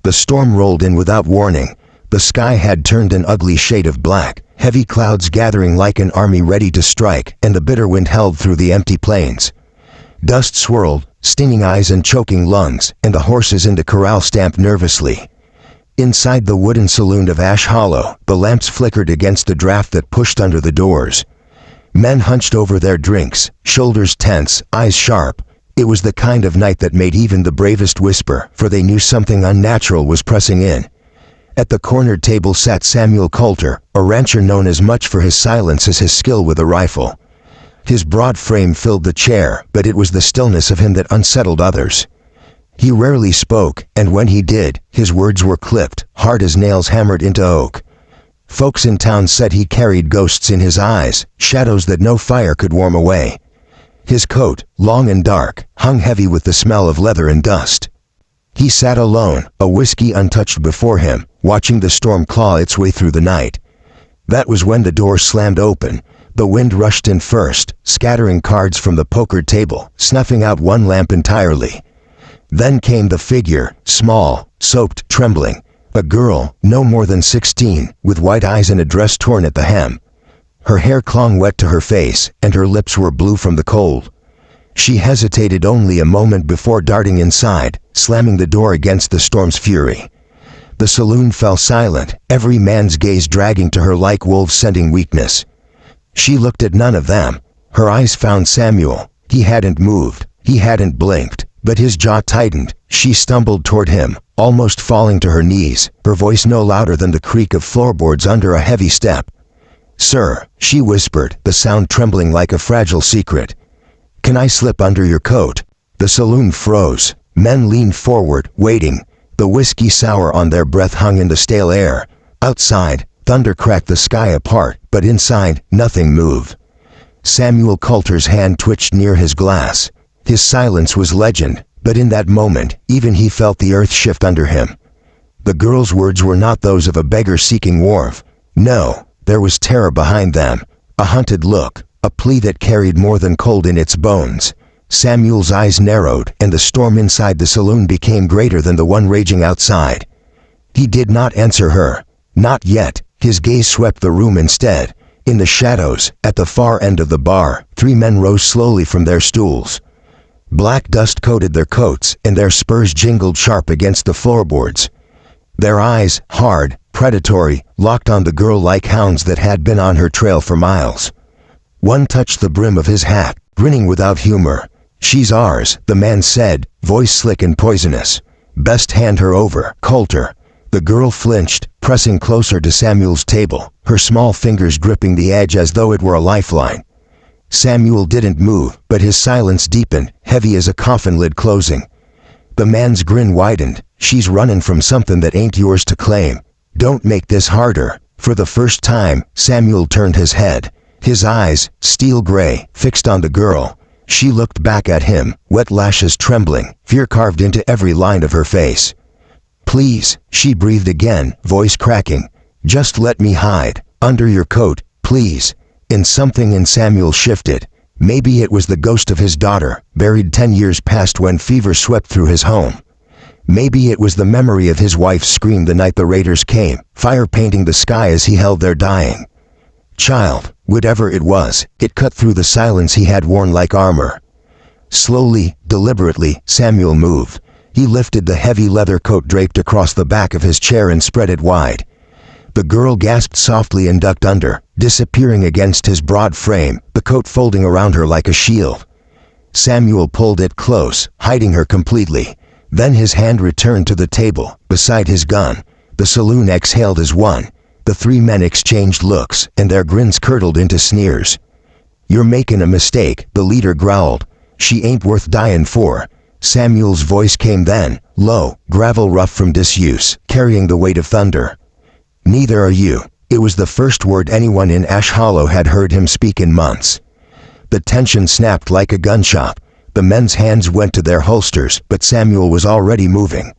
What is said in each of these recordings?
The storm rolled in without warning. The sky had turned an ugly shade of black, heavy clouds gathering like an army ready to strike, and the bitter wind howled through the empty plains. Dust swirled, stinging eyes and choking lungs, and the horses in the corral stamped nervously. Inside the wooden saloon of Ash Hollow, the lamps flickered against the draft that pushed under the doors. Men hunched over their drinks, shoulders tense, eyes sharp. It was the kind of night that made even the bravest whisper, for they knew something unnatural was pressing in. At the corner table sat Samuel Coulter, a rancher known as much for his silence as his skill with a rifle. His broad frame filled the chair, but it was the stillness of him that unsettled others. He rarely spoke, and when he did, his words were clipped, hard as nails hammered into oak. Folks in town said he carried ghosts in his eyes, shadows that no fire could warm away. His coat, long and dark, hung heavy with the smell of leather and dust. He sat alone, a whiskey untouched before him, watching the storm claw its way through the night. That was when the door slammed open. The wind rushed in first, scattering cards from the poker table, snuffing out one lamp entirely. Then came the figure, small, soaked, trembling. A girl, no more than 16, with white eyes and a dress torn at the hem. Her hair clung wet to her face, and her lips were blue from the cold. She hesitated only a moment before darting inside, slamming the door against the storm's fury. The saloon fell silent, every man's gaze dragging to her like wolves scenting weakness. She looked at none of them. Her eyes found Samuel. He hadn't moved. He hadn't blinked, but his jaw tightened. She stumbled toward him, almost falling to her knees, her voice no louder than the creak of floorboards under a heavy step. "Sir," she whispered, the sound trembling like a fragile secret. "Can I slip under your coat?" The saloon froze. Men leaned forward, waiting. The whiskey sour on their breath hung in the stale air. Outside, thunder cracked the sky apart, but inside, nothing moved. Samuel Coulter's hand twitched near his glass. His silence was legend, but in that moment, even he felt the earth shift under him. The girl's words were not those of a beggar seeking warmth. No, there was terror behind them, a hunted look, a plea that carried more than cold in its bones. Samuel's eyes narrowed, and the storm inside the saloon became greater than the one raging outside. He did not answer her. Not yet. His gaze swept the room instead. In the shadows, at the far end of the bar, 3 men rose slowly from their stools. Black dust coated their coats, and their spurs jingled sharp against the floorboards. Their eyes, hard, predatory, locked on the girl like hounds that had been on her trail for miles. One touched the brim of his hat, grinning without humor. "She's ours," the man said, voice slick and poisonous. "Best hand her over, Coulter." The girl flinched, pressing closer to Samuel's table, her small fingers gripping the edge as though it were a lifeline. Samuel didn't move, but his silence deepened, heavy as a coffin lid closing. The man's grin widened. "She's running from something that ain't yours to claim. Don't make this harder." For the first time, Samuel turned his head. His eyes, steel gray, fixed on the girl. She looked back at him, wet lashes trembling, fear carved into every line of her face. "Please," she breathed again, voice cracking. "Just let me hide, under your coat, please." And something in Samuel shifted. Maybe it was the ghost of his daughter, buried 10 years past when fever swept through his home. Maybe it was the memory of his wife's scream the night the raiders came, fire painting the sky as he held their dying child. Whatever it was, it cut through the silence he had worn like armor. Slowly, deliberately, Samuel moved. He lifted the heavy leather coat draped across the back of his chair and spread it wide. The girl gasped softly and ducked under, disappearing against his broad frame, the coat folding around her like a shield. Samuel pulled it close, hiding her completely. Then his hand returned to the table, beside his gun. The saloon exhaled as one. The 3 men exchanged looks, and their grins curdled into sneers. "You're making a mistake," the leader growled. "She ain't worth dying for." Samuel's voice came then, low, gravel rough from disuse, carrying the weight of thunder. "Neither are you." It was the first word anyone in Ash Hollow had heard him speak in months. The tension snapped like a gunshot. The men's hands went to their holsters, but Samuel was already moving.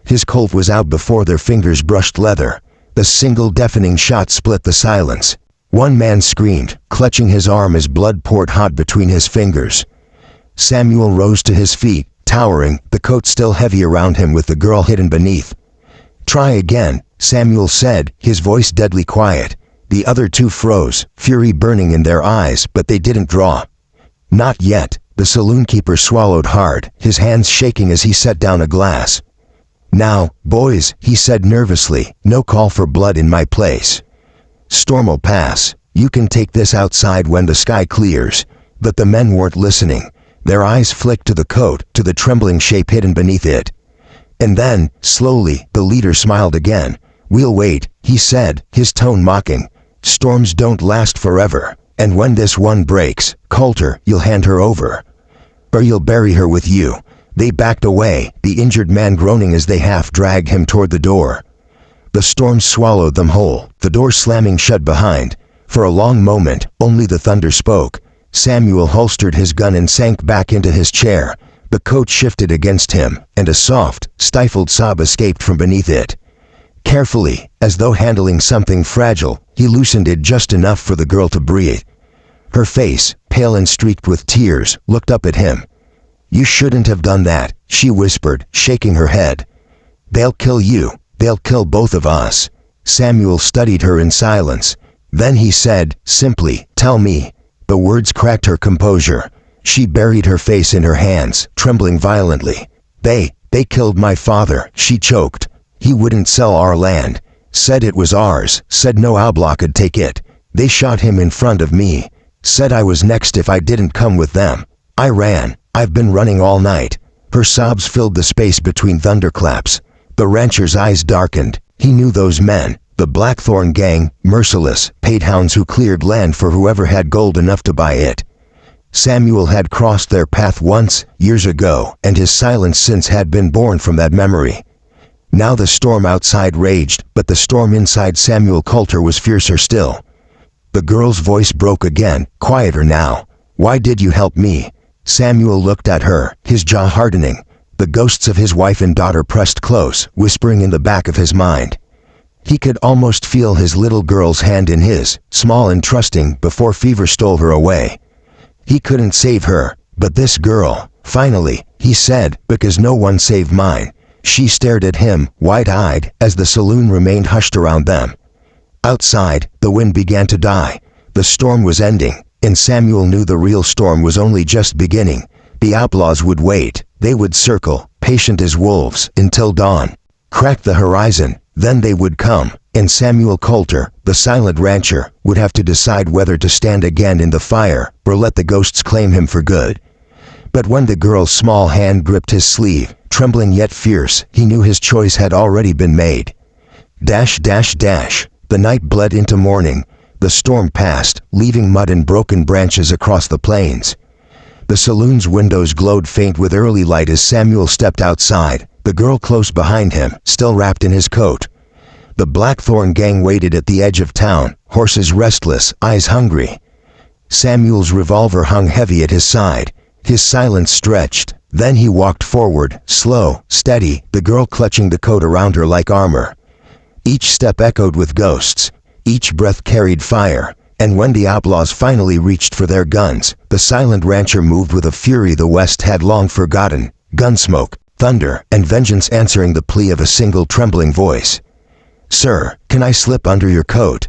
His Colt was out before their fingers brushed leather. The single deafening shot split the silence. One man screamed, clutching his arm as blood poured hot between his fingers. Samuel rose to his feet, towering, the coat still heavy around him with the girl hidden beneath. "Try again," Samuel said, his voice deadly quiet. The other two froze, fury burning in their eyes, but they didn't draw. "Not yet." The saloon keeper swallowed hard, his hands shaking as he set down a glass. "Now, boys," he said nervously, "no call for blood in my place. Storm'll pass. You can take this outside when the sky clears." But the men weren't listening. Their eyes flicked to the coat, to the trembling shape hidden beneath it. And then, slowly, the leader smiled again. "We'll wait," he said, his tone mocking. "Storms don't last forever. And when this one breaks, Coulter, you'll hand her over. Or you'll bury her with you." They backed away, the injured man groaning as they half-dragged him toward the door. The storm swallowed them whole, the door slamming shut behind. For a long moment, only the thunder spoke. Samuel holstered his gun and sank back into his chair. The coat shifted against him, and a soft, stifled sob escaped from beneath it. Carefully, as though handling something fragile, he loosened it just enough for the girl to breathe. Her face, pale and streaked with tears, looked up at him. "You shouldn't have done that," she whispered, shaking her head. "They'll kill you. They'll kill both of us." Samuel studied her in silence. Then he said, simply, "Tell me." The words cracked her composure. She buried her face in her hands, trembling violently. They killed my father," she choked. "He wouldn't sell our land. Said it was ours, said no outlaw could take it. They shot him in front of me. Said I was next if I didn't come with them. I ran. I've been running all night." Her sobs filled the space between thunderclaps. The rancher's eyes darkened. He knew those men, the Blackthorn gang, merciless, paid hounds who cleared land for whoever had gold enough to buy it. Samuel had crossed their path once, years ago, and his silence since had been born from that memory. Now the storm outside raged, but the storm inside Samuel Coulter was fiercer still. The girl's voice broke again, quieter now. "Why did you help me?" Samuel looked at her, his jaw hardening. The ghosts of his wife and daughter pressed close, whispering in the back of his mind. He could almost feel his little girl's hand in his, small and trusting, before fever stole her away. He couldn't save her, but this girl, finally, he said, "because no one saved mine." She stared at him, wide-eyed, as the saloon remained hushed around them. Outside, the wind began to die. The storm was ending, and Samuel knew the real storm was only just beginning. The outlaws would wait. They would circle, patient as wolves, until dawn. Crack the horizon, then they would come, and Samuel Coulter, the silent rancher, would have to decide whether to stand again in the fire or let the ghosts claim him for good. But when the girl's small hand gripped his sleeve, trembling yet fierce, he knew his choice had already been made. Dash, dash, dash. The night bled into morning. The storm passed, leaving mud and broken branches across the plains. The saloon's windows glowed faint with early light as Samuel stepped outside, the girl close behind him, still wrapped in his coat. The Blackthorn gang waited at the edge of town, horses restless, eyes hungry. Samuel's revolver hung heavy at his side. His silence stretched. Then he walked forward, slow, steady, the girl clutching the coat around her like armor. Each step echoed with ghosts. Each breath carried fire. And when the outlaws finally reached for their guns, the silent rancher moved with a fury the West had long forgotten. Gunsmoke, thunder, and vengeance answering the plea of a single trembling voice. "Sir, can I slip under your coat?"